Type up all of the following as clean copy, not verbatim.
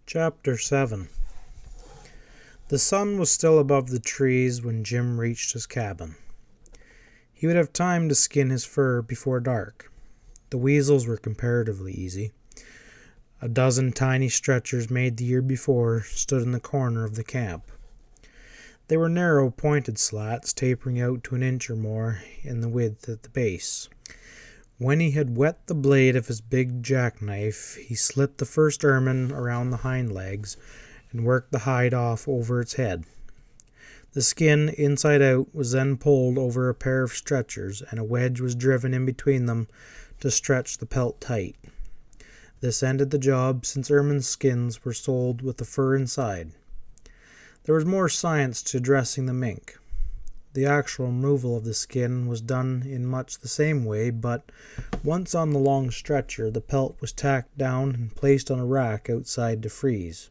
Chapter 7. The sun was still above the trees when Jim reached his cabin. He would have time to skin his fur before dark. The weasels were comparatively easy. A dozen tiny stretchers made the year before stood in the corner of the camp. They were narrow, pointed slats, tapering out to an inch or more in the width at the base. When he had wet the blade of his big jackknife, he slit the first ermine around the hind legs and worked the hide off over its head. The skin, inside out, was then pulled over a pair of stretchers, and a wedge was driven in between them to stretch the pelt tight. This ended the job, since ermine skins were sold with the fur inside. There was more science to dressing the mink. The actual removal of the skin was done in much the same way, but once on the long stretcher, the pelt was tacked down and placed on a rack outside to freeze.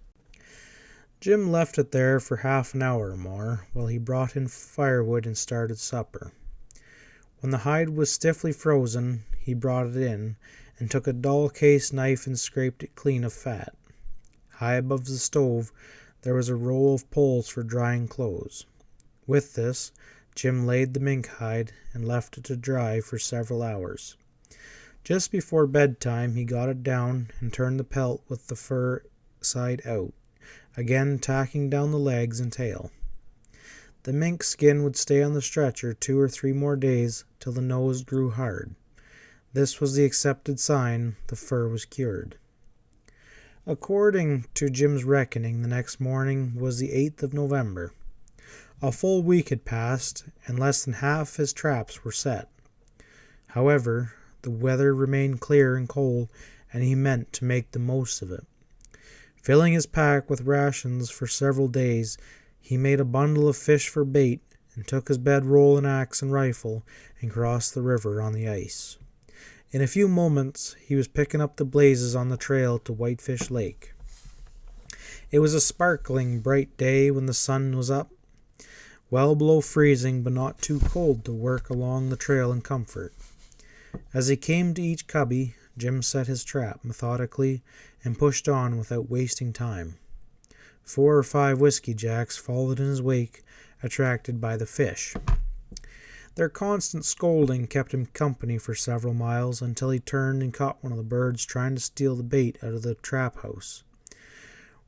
Jim left it there for half an hour or more, while he brought in firewood and started supper. When the hide was stiffly frozen, he brought it in, and took a dull-case knife and scraped it clean of fat. High above the stove, there was a roll of poles for drying clothes. With this, Jim laid the mink hide and left it to dry for several hours. Just before bedtime, he got it down and turned the pelt with the fur side out, again tacking down the legs and tail. The mink skin would stay on the stretcher 2 or 3 more days till the nose grew hard. This was the accepted sign the fur was cured. According to Jim's reckoning, the next morning was the 8th of November. A full week had passed, and less than half his traps were set. However, the weather remained clear and cold, and he meant to make the most of it. Filling his pack with rations for several days, he made a bundle of fish for bait, and took his bedroll and axe and rifle, and crossed the river on the ice. In a few moments, he was picking up the blazes on the trail to Whitefish Lake. It was a sparkling, bright day when the sun was up, well below freezing, but not too cold to work along the trail in comfort. As he came to each cubby, Jim set his trap methodically and pushed on without wasting time. 4 or 5 whiskey jacks followed in his wake, attracted by the fish. Their constant scolding kept him company for several miles until he turned and caught one of the birds trying to steal the bait out of the trap house.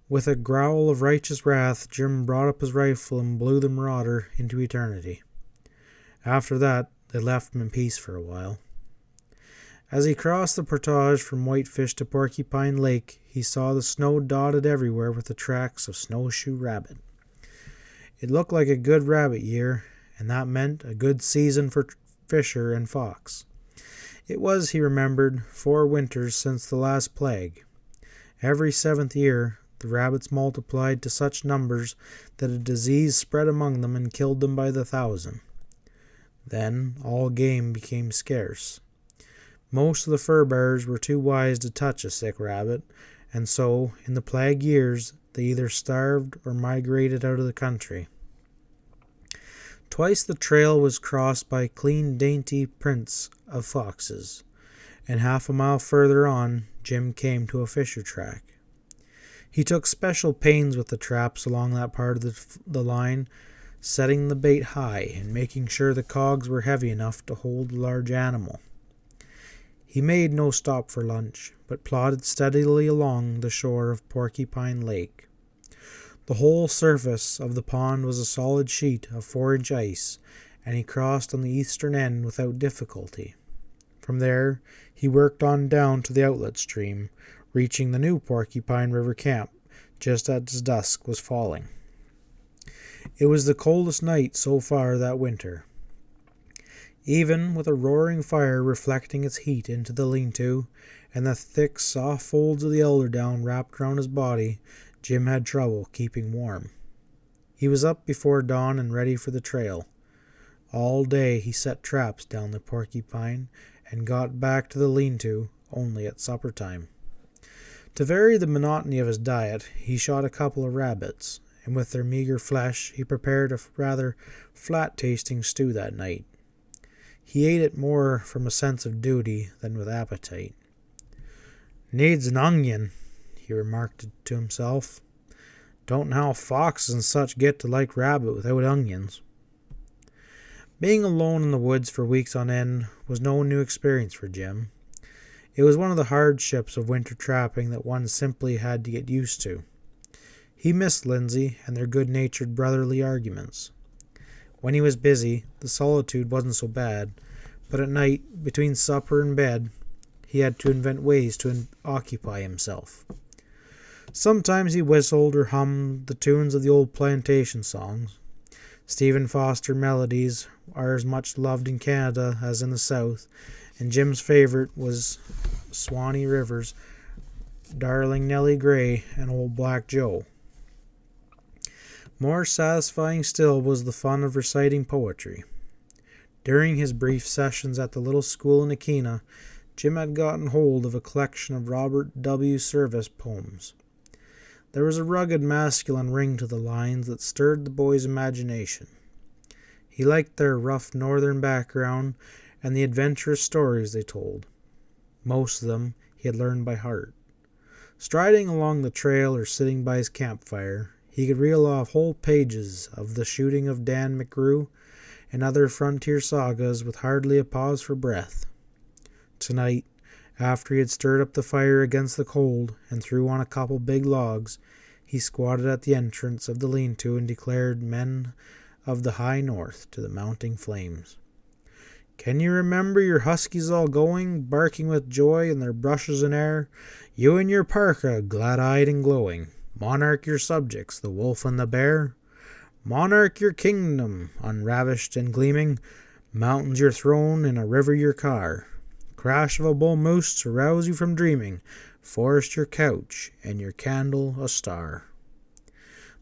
With a growl of righteous wrath, Jim brought up his rifle and blew the marauder into eternity. After that, they left him in peace for a while. As he crossed the portage from Whitefish to Porcupine Lake, he saw the snow dotted everywhere with the tracks of snowshoe rabbit. It looked like a good rabbit year, and that meant a good season for fisher and fox. It was, he remembered, 4 winters since the last plague. Every 7th year, the rabbits multiplied to such numbers that a disease spread among them and killed them by the 1,000. Then all game became scarce. Most of the fur-bearers were too wise to touch a sick rabbit, and so, in the plague years, they either starved or migrated out of the country. Twice the trail was crossed by clean, dainty prints of foxes, and half a mile further on, Jim came to a fisher track. He took special pains with the traps along that part of the line, setting the bait high and making sure the cogs were heavy enough to hold a large animal. He made no stop for lunch, but plodded steadily along the shore of Porcupine Lake. The whole surface of the pond was a solid sheet of 4-inch ice, and he crossed on the eastern end without difficulty. From there, he worked on down to the outlet stream, reaching the new Porcupine River camp just as dusk was falling. It was the coldest night so far that winter. Even with a roaring fire reflecting its heat into the lean-to, and the thick, soft folds of the eiderdown wrapped round his body, Jim had trouble keeping warm. He was up before dawn and ready for the trail. All day he set traps down the Porcupine and got back to the lean-to only at supper time. To vary the monotony of his diet, he shot a couple of rabbits, and with their meager flesh he prepared a rather flat-tasting stew that night. He ate it more from a sense of duty than with appetite. "Needs an onion," he remarked to himself. Don't know how foxes and such get to like rabbit without onions. Being alone in the woods for weeks on end was no new experience for Jim. It was one of the hardships of winter trapping that one simply had to get used to. He missed Lindsay and their good-natured brotherly arguments. When he was busy, the solitude wasn't so bad, but at night, between supper and bed, he had to invent ways to occupy himself. Sometimes he whistled or hummed the tunes of the old plantation songs. Stephen Foster melodies are as much loved in Canada as in the South, and Jim's favorite was Swanee River's Darling Nellie Gray and Old Black Joe. More satisfying still was the fun of reciting poetry. During his brief sessions at the little school in Akina, Jim had gotten hold of a collection of Robert W. Service poems. There was a rugged masculine ring to the lines that stirred the boy's imagination. He liked their rough northern background and the adventurous stories they told. Most of them he had learned by heart. Striding along the trail or sitting by his campfire, he could reel off whole pages of the shooting of Dan McGrew and other frontier sagas with hardly a pause for breath. Tonight, after he had stirred up the fire against the cold and threw on a couple big logs, he squatted at the entrance of the lean-to and declared men of the high north to the mounting flames. Can you remember your huskies all going, barking with joy in their brushes in air, you and your parka, glad-eyed and glowing, monarch your subjects, the wolf and the bear? Monarch your kingdom, unravished and gleaming, mountains your throne and a river your car. Crash of a bull moose to rouse you from dreaming, forest your couch and your candle a star.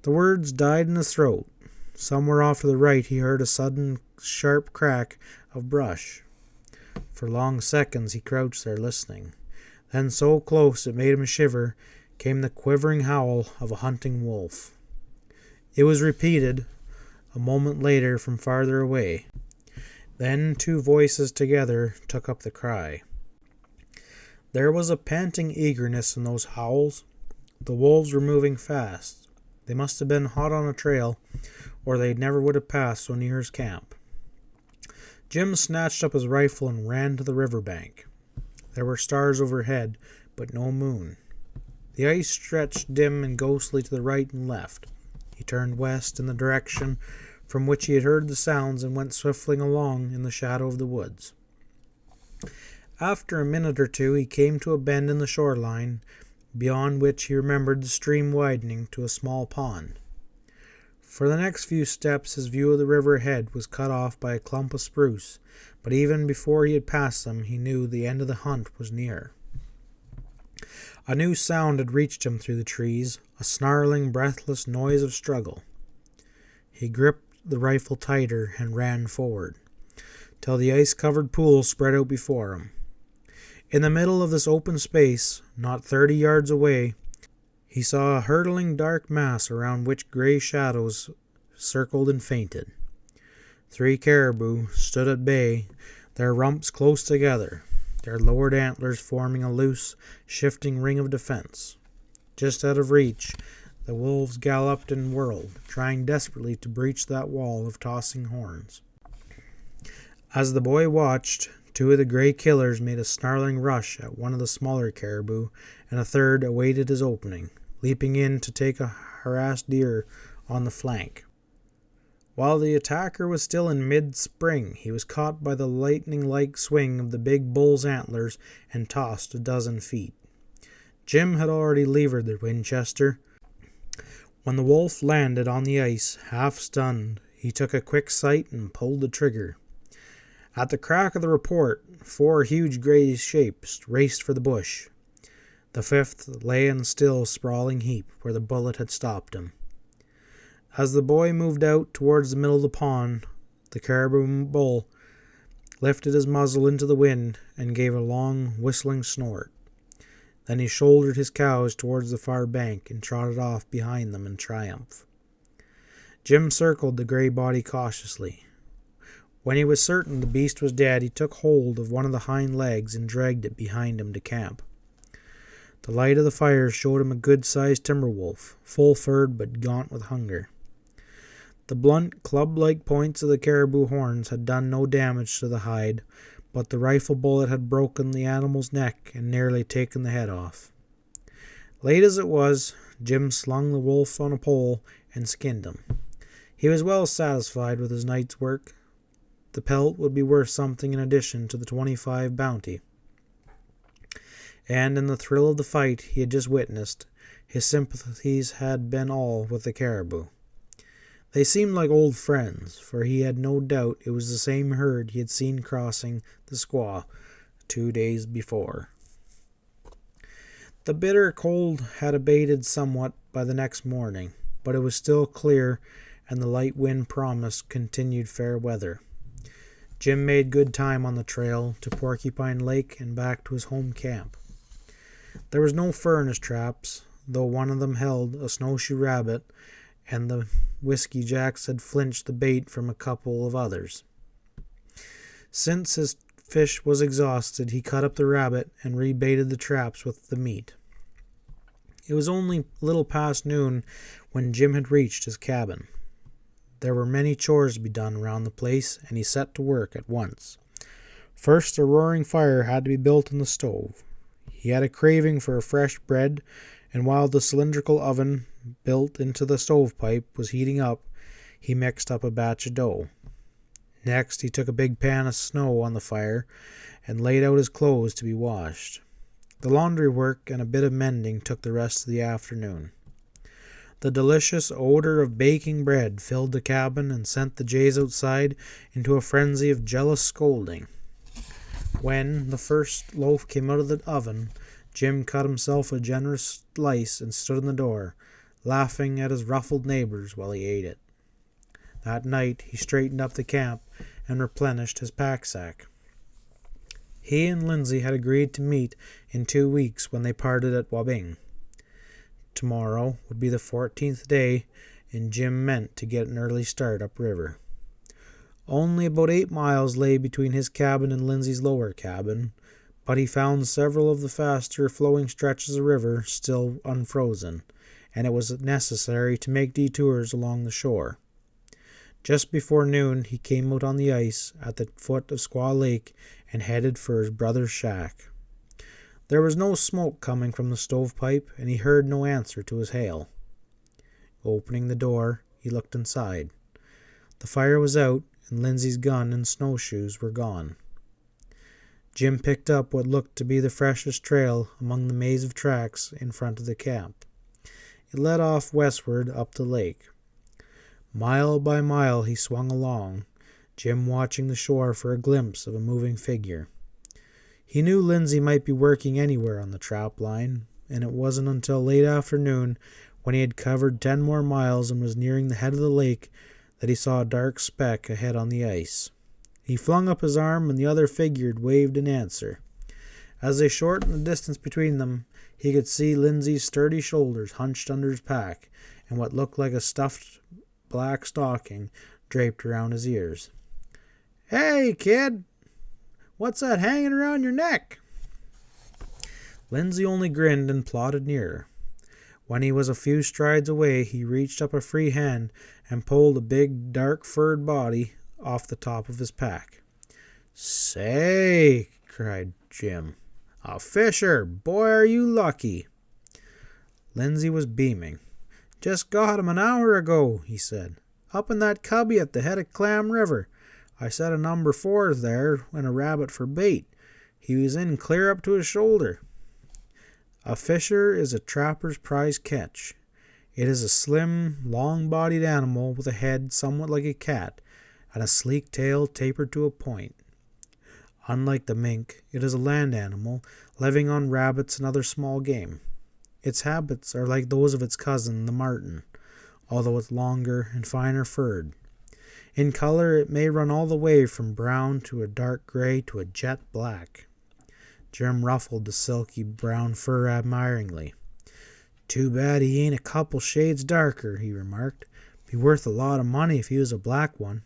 The words died in his throat. Somewhere off to the right he heard a sudden sharp crack of brush. For long seconds he crouched there listening. Then so close it made him shiver came the quivering howl of a hunting wolf. It was repeated a moment later from farther away. Then two voices together took up the cry. There was a panting eagerness in those howls. The wolves were moving fast. They must have been hot on a trail, or they never would have passed so near his camp. Jim snatched up his rifle and ran to the river bank. There were stars overhead, but no moon. The ice stretched dim and ghostly to the right and left. He turned west in the direction from which he had heard the sounds and went swiftly along in the shadow of the woods. After a minute or two he came to a bend in the shoreline, beyond which he remembered the stream widening to a small pond. For the next few steps his view of the river ahead was cut off by a clump of spruce, but even before he had passed them he knew the end of the hunt was near. A new sound had reached him through the trees, a snarling, breathless noise of struggle. He gripped the rifle tighter and ran forward, till the ice-covered pool spread out before him. In the middle of this open space, not 30 yards away, he saw a hurtling dark mass around which gray shadows circled and fainted. 3 caribou stood at bay, their rumps close together, their lowered antlers forming a loose, shifting ring of defense. Just out of reach, the wolves galloped and whirled, trying desperately to breach that wall of tossing horns. As the boy watched, 2 of the gray killers made a snarling rush at one of the smaller caribou, and a third awaited his opening, leaping in to take a harassed deer on the flank. While the attacker was still in mid-spring, he was caught by the lightning-like swing of the big bull's antlers and tossed a dozen feet. Jim had already levered the Winchester. When the wolf landed on the ice, half stunned, he took a quick sight and pulled the trigger. At the crack of the report, 4 huge gray shapes raced for the bush. The 5th lay in a still, sprawling heap where the bullet had stopped him. As the boy moved out towards the middle of the pond, the caribou bull lifted his muzzle into the wind and gave a long, whistling snort. Then he shouldered his cows towards the far bank and trotted off behind them in triumph. Jim circled the gray body cautiously. When he was certain the beast was dead, he took hold of one of the hind legs and dragged it behind him to camp. The light of the fire showed him a good-sized timber wolf, full-furred but gaunt with hunger. The blunt, club-like points of the caribou horns had done no damage to the hide, but the rifle bullet had broken the animal's neck and nearly taken the head off. Late as it was, Jim slung the wolf on a pole and skinned him. He was well satisfied with his night's work. The pelt would be worth something in addition to the 25 bounty. And in the thrill of the fight he had just witnessed, his sympathies had been all with the caribou. They seemed like old friends, for he had no doubt it was the same herd he had seen crossing the Squaw 2 days before. The bitter cold had abated somewhat by the next morning, but it was still clear, and the light wind promised continued fair weather. Jim made good time on the trail to Porcupine Lake and back to his home camp. There was no fur in his traps, though one of them held a snowshoe rabbit, and the whiskey jacks had flinched the bait from a couple of others. Since his fish was exhausted, he cut up the rabbit and rebaited the traps with the meat. It was only a little past noon when Jim had reached his cabin. There were many chores to be done around the place, and he set to work at once. First, a roaring fire had to be built in the stove. He had a craving for fresh bread, and while the cylindrical oven built into the stovepipe was heating up, he mixed up a batch of dough. Next, he took a big pan of snow on the fire and laid out his clothes to be washed. The laundry work and a bit of mending took the rest of the afternoon. The delicious odor of baking bread filled the cabin and sent the jays outside into a frenzy of jealous scolding. When the first loaf came out of the oven, Jim cut himself a generous slice and stood in the door, laughing at his ruffled neighbors while he ate it. That night he straightened up the camp and replenished his pack-sack. He and Lindsay had agreed to meet in 2 weeks when they parted at Wabing. Tomorrow would be the 14th day, and Jim meant to get an early start upriver. Only about 8 miles lay between his cabin and Lindsay's lower cabin, but he found several of the faster flowing stretches of river still unfrozen, and it was necessary to make detours along the shore. Just before noon he came out on the ice at the foot of Squaw Lake and headed for his brother's shack. There was no smoke coming from the stovepipe, and he heard no answer to his hail. Opening the door, he looked inside. The fire was out, and Lindsay's gun and snowshoes were gone. Jim picked up what looked to be the freshest trail among the maze of tracks in front of the camp. It led off westward up the lake. Mile by mile he swung along, Jim watching the shore for a glimpse of a moving figure. He knew Lindsay might be working anywhere on the trap line, and it wasn't until late afternoon, when he had covered 10 more miles and was nearing the head of the lake, that he saw a dark speck ahead on the ice. He flung up his arm, and the other figure waved in answer. As they shortened the distance between them, he could see Lindsay's sturdy shoulders hunched under his pack, and what looked like a stuffed black stocking draped around his ears. "Hey, kid! What's that hanging around your neck?" Lindsay only grinned and plodded nearer. When he was a few strides away, he reached up a free hand and pulled a big, dark-furred body off the top of his pack. "Say!" cried Jim. "A fisher! Boy, are you lucky!" Lindsay was beaming. "Just got him an hour ago," he said. "Up in that cubby at the head of Clam River. I set a number 4 there and a rabbit for bait. He was in clear up to his shoulder." A fisher is a trapper's prize catch. It is a slim, long-bodied animal with a head somewhat like a cat and a sleek tail tapered to a point. Unlike the mink, it is a land animal, living on rabbits and other small game. Its habits are like those of its cousin, the marten, although it's longer and finer furred. In color, it may run all the way from brown to a dark gray to a jet black. Jim ruffled the silky brown fur admiringly. "Too bad he ain't a couple shades darker," he remarked. "Be worth a lot of money if he was a black one."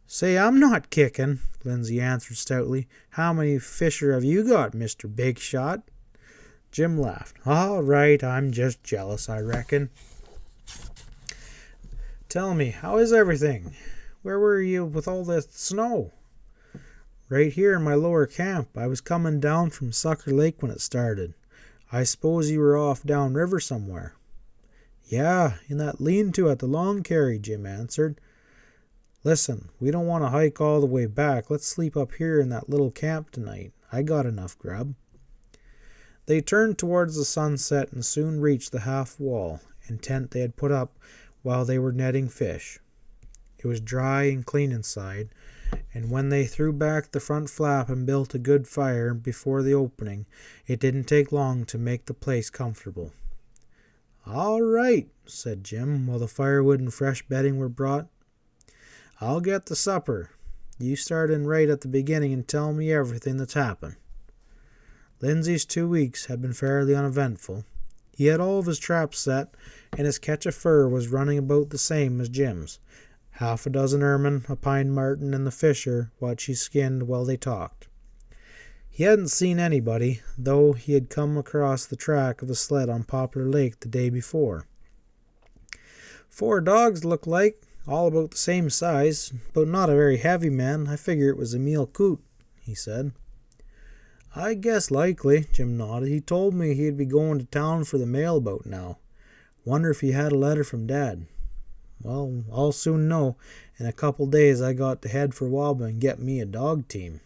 "Say, I'm not kicking," Lindsay answered stoutly. "How many fisher have you got, Mr. Big Shot?" Jim laughed. All right, I'm just jealous, I reckon. Tell me, how is everything? Where were you with all the snow? Right here in my lower camp. I was coming down from Sucker Lake when it started. I suppose you were off downriver somewhere. Yeah, in that lean-to at the lawn carry, Jim answered. Listen, we don't want to hike all the way back. Let's sleep up here in that little camp tonight. I got enough grub. They turned towards the sunset and soon reached the half wall and tent they had put up while they were netting fish. It was dry and clean inside, and when they threw back the front flap and built a good fire before the opening, it didn't take long to make the place comfortable. All right, said Jim, while the firewood and fresh bedding were brought. I'll get the supper. You start in right at the beginning and tell me everything that's happened. Lindsay's 2 weeks had been fairly uneventful. He had all of his traps set, and his catch of fur was running about the same as Jim's. 6 ermine, a pine marten, and the fisher, what she skinned while they talked. He hadn't seen anybody, though he had come across the track of the sled on Poplar Lake the day before. 4 dogs looked like, all about the same size, but not a very heavy man. I figure it was Emil Coot, he said. I guess likely, Jim nodded. He told me he'd be going to town for the mail about now. Wonder if he had a letter from Dad. Well, I'll soon know. In a couple days I got to head for Waba and get me a dog team.